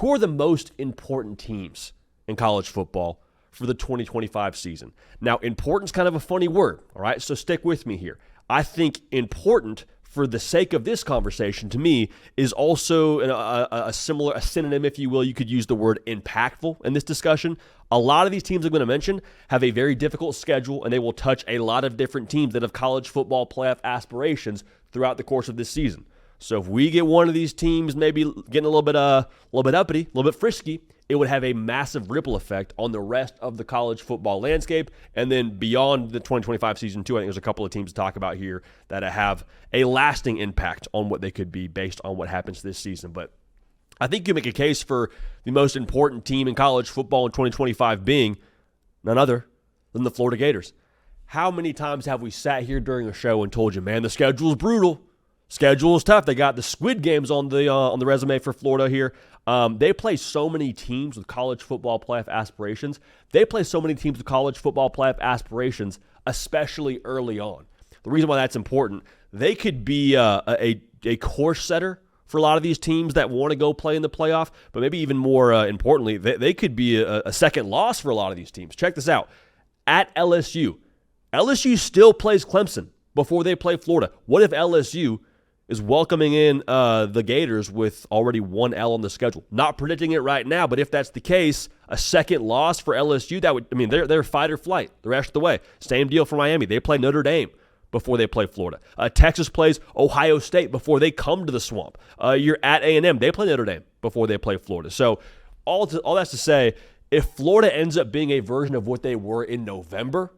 who are the most important teams in college football for the 2025 season? Now, important's kind of a funny word, all right? So stick with me here. I think important, for the sake of this conversation, to me, is also a synonym, if you will. You could use the word impactful in this discussion. A lot of these teams I'm going to mention have a very difficult schedule, and they will touch a lot of different teams that have college football playoff aspirations throughout the course of this season. So if we get one of these teams maybe getting a little bit uppity, a little bit frisky, it would have a massive ripple effect on the rest of the college football landscape. And then beyond the 2025 season too, I think there's a couple of teams to talk about here that have a lasting impact on what they could be based on what happens this season. But I think you make a case for the most important team in college football in 2025 being none other than the Florida Gators. How many times have we sat here during a show and told you, man, the schedule is brutal. Schedule is tough. They got the Squid Games on the resume for Florida here. They play so many teams with college football playoff aspirations. Especially early on. The reason why that's important, they could be a course setter for a lot of these teams that want to go play in the playoff, but maybe even more importantly, they could be a second loss for a lot of these teams. Check this out. At LSU, LSU still plays Clemson before they play Florida. What if LSU is welcoming in the Gators with already one L on the schedule? Not predicting it right now, but if that's the case, a second loss for LSU, they're fight or flight the rest of the way. Same deal for Miami. They play Notre Dame before they play Florida. Texas plays Ohio State before they come to the Swamp. You're at A&M. They play Notre Dame before they play Florida. So all that's to say, if Florida ends up being a version of what they were in November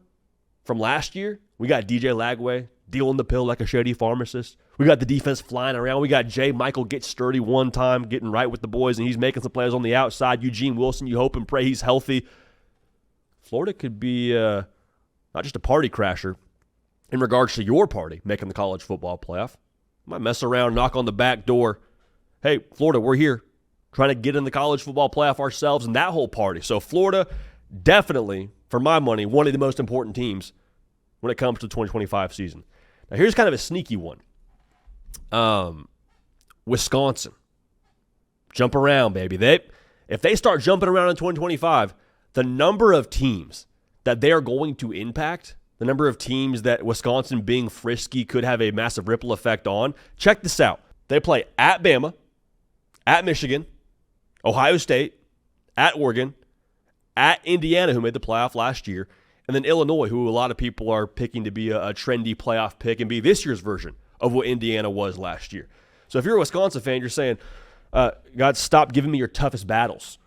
from last year, we got DJ Lagway dealing the pill like a shady pharmacist. We got the defense flying around. We got Jay Michael get sturdy one time, getting right with the boys, and he's making some plays on the outside. Eugene Wilson, you hope and pray he's healthy. Florida could be not just a party crasher in regards to your party making the college football playoff. Might mess around, knock on the back door. Hey, Florida, we're here trying to get in the college football playoff ourselves and that whole party. So Florida, definitely, for my money, one of the most important teams when it comes to the 2025 season. Now, here's kind of a sneaky one. Wisconsin. Jump around, baby. If they start jumping around in 2025, the number of teams that they are going to impact, the number of teams that Wisconsin being frisky could have a massive ripple effect on. Check this out. They play at Bama, at Michigan, Ohio State, at Oregon, at Indiana, who made the playoff last year, and then Illinois, who a lot of people are picking to be a trendy playoff pick and be this year's version of what Indiana was last year. So if you're a Wisconsin fan, you're saying, God, stop giving me your toughest battles.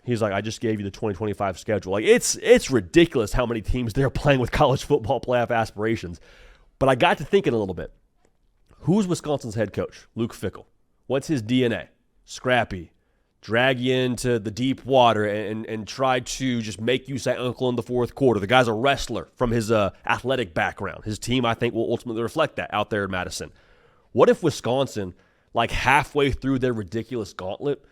He's like, I just gave you the 2025 schedule. Like, it's ridiculous how many teams they're playing with college football playoff aspirations. But I got to thinking a little bit. Who's Wisconsin's head coach? Luke Fickell. What's his DNA? Scrappy. Drag you into the deep water and try to just make you say uncle in the fourth quarter. The guy's a wrestler from his athletic background. His team, I think, will ultimately reflect that out there in Madison. What if Wisconsin, like halfway through their ridiculous gauntlet,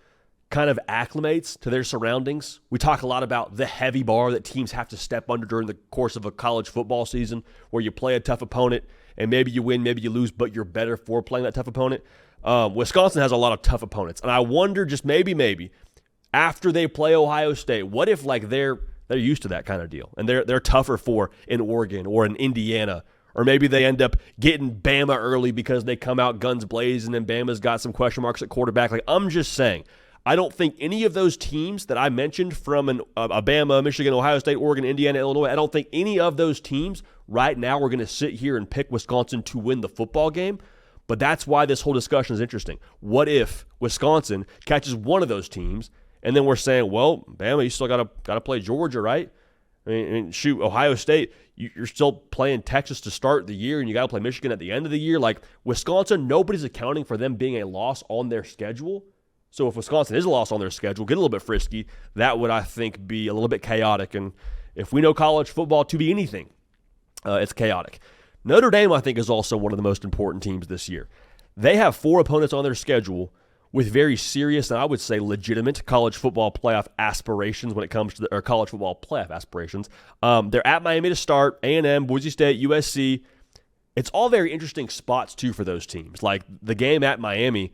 kind of acclimates to their surroundings? We talk a lot about the heavy bar that teams have to step under during the course of a college football season where you play a tough opponent and maybe you win, maybe you lose, but you're better for playing that tough opponent. Wisconsin has a lot of tough opponents, and I wonder just maybe after they play Ohio State, what if like they're used to that kind of deal and they're tougher for in Oregon or in Indiana, or maybe they end up getting Bama early because they come out guns blazing and Bama's got some question marks at quarterback. Like, I'm just saying, I don't think any of those teams that I mentioned from Bama, Michigan, Ohio State, Oregon, Indiana, Illinois, I don't think any of those teams right now are going to sit here and pick Wisconsin to win the football game. But that's why this whole discussion is interesting. What if Wisconsin catches one of those teams, and then we're saying, well, Bama, you still got to play Georgia, right? I mean, shoot, Ohio State, you're still playing Texas to start the year, and you got to play Michigan at the end of the year. Like, Wisconsin, nobody's accounting for them being a loss on their schedule. So if Wisconsin is a loss on their schedule, get a little bit frisky, that would, I think, be a little bit chaotic. And if we know college football to be anything, it's chaotic. Notre Dame, I think, is also one of the most important teams this year. They have 4 opponents on their schedule with very serious and I would say legitimate college football playoff aspirations when it comes to or college football playoff aspirations. They're at Miami to start, A&M, Boise State, USC. It's all very interesting spots, too, for those teams. Like the game at Miami,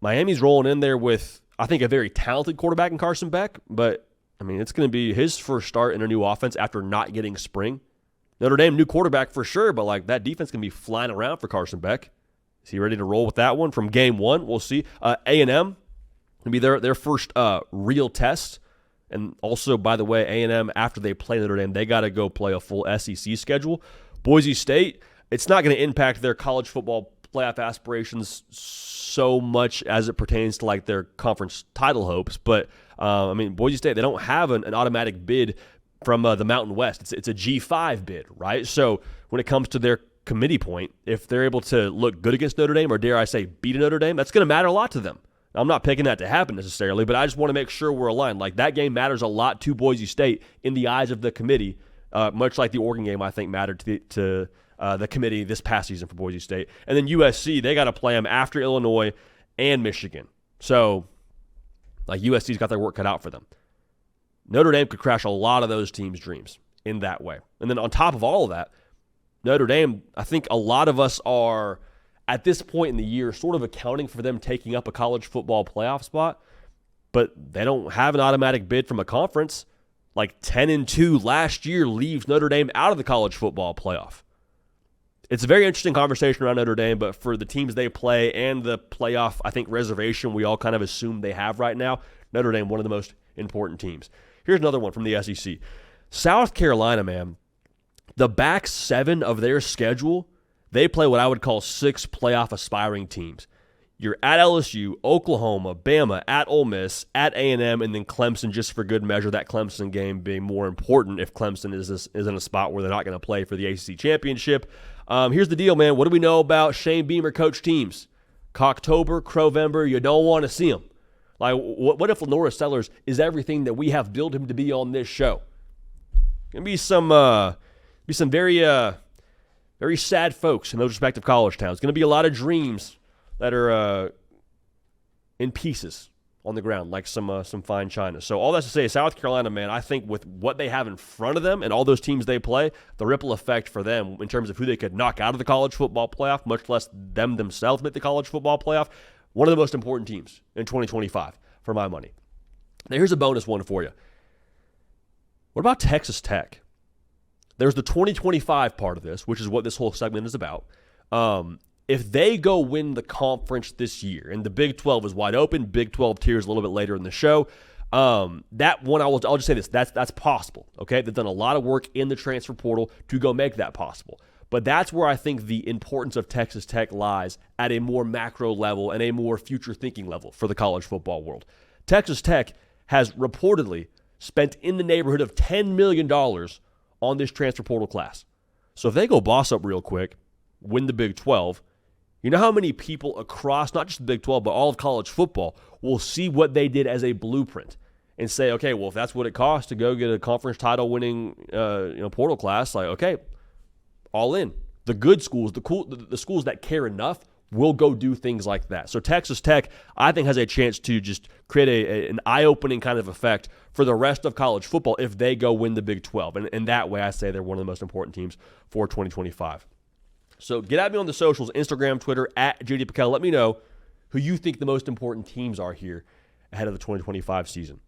Miami's rolling in there with, I think, a very talented quarterback in Carson Beck, but, I mean, it's going to be his first start in a new offense after not getting spring. Notre Dame, new quarterback for sure, but, like, that defense can be flying around for Carson Beck. Is he ready to roll with that one from game one? We'll see. A&M, going to be their first real test. And also, by the way, A&M, after they play Notre Dame, they got to go play a full SEC schedule. Boise State, it's not going to impact their college football playoff aspirations so much as it pertains to like their conference title hopes. But, I mean, Boise State, they don't have an automatic bid from the Mountain West. It's a G5 bid, right? So when it comes to their committee point, if they're able to look good against Notre Dame, or dare I say beat a Notre Dame, that's going to matter a lot to them. I'm not picking that to happen necessarily, but I just want to make sure we're aligned. Like, that game matters a lot to Boise State in the eyes of the committee, much like the Oregon game, I think, mattered to the committee this past season for Boise State. And then USC, they got to play them after Illinois and Michigan. So, like, USC's got their work cut out for them. Notre Dame could crash a lot of those teams' dreams in that way. And then on top of all of that, Notre Dame, I think a lot of us are, at this point in the year, sort of accounting for them taking up a college football playoff spot, but they don't have an automatic bid from a conference. Like 10-2 last year leaves Notre Dame out of the college football playoff. It's a very interesting conversation around Notre Dame, but for the teams they play and the playoff, I think, reservation we all kind of assume they have right now, Notre Dame, one of the most important teams. Here's another one from the SEC. South Carolina, man, the back seven of their schedule, they play what I would call 6 playoff aspiring teams. You're at LSU, Oklahoma, Bama, at Ole Miss, at A&M, and then Clemson, just for good measure, that Clemson game being more important if Clemson is in a spot where they're not going to play for the ACC championship. Here's the deal, man. What do we know about Shane Beamer coach teams? Cocktober, Crowember, you don't want to see them. Like, what if Lenora Sellers is everything that we have billed him to be on this show? Going to be some very sad folks in those respective college towns. Going to be a lot of dreams that are in pieces on the ground, like some fine china. So all that's to say, South Carolina, man, I think with what they have in front of them and all those teams they play, the ripple effect for them in terms of who they could knock out of the college football playoff, much less them themselves make the college football playoff, one of the most important teams in 2025 for my money. Now here's a bonus one for you. What about Texas Tech? There's the 2025 part of this, which is what this whole segment is about. If they go win the conference this year, and the Big 12 is wide open, Big 12 tiers a little bit later in the show, that one, I'll just say this, that's possible, okay? They've done a lot of work in the transfer portal to go make that possible. But that's where I think the importance of Texas Tech lies at a more macro level and a more future-thinking level for the college football world. Texas Tech has reportedly spent in the neighborhood of $10 million on this transfer portal class. So if they go boss up real quick, win the Big 12, you know how many people across, not just the Big 12, but all of college football will see what they did as a blueprint and say, okay, well, if that's what it costs to go get a conference title winning portal class, like, okay, all in. The good schools, the schools that care enough will go do things like that. So Texas Tech, I think, has a chance to just create an eye-opening kind of effect for the rest of college football if they go win the Big 12. And in that way, I say they're one of the most important teams for 2025. So get at me on the socials, Instagram, Twitter, at JD PicKell. Let me know who you think the most important teams are here ahead of the 2025 season.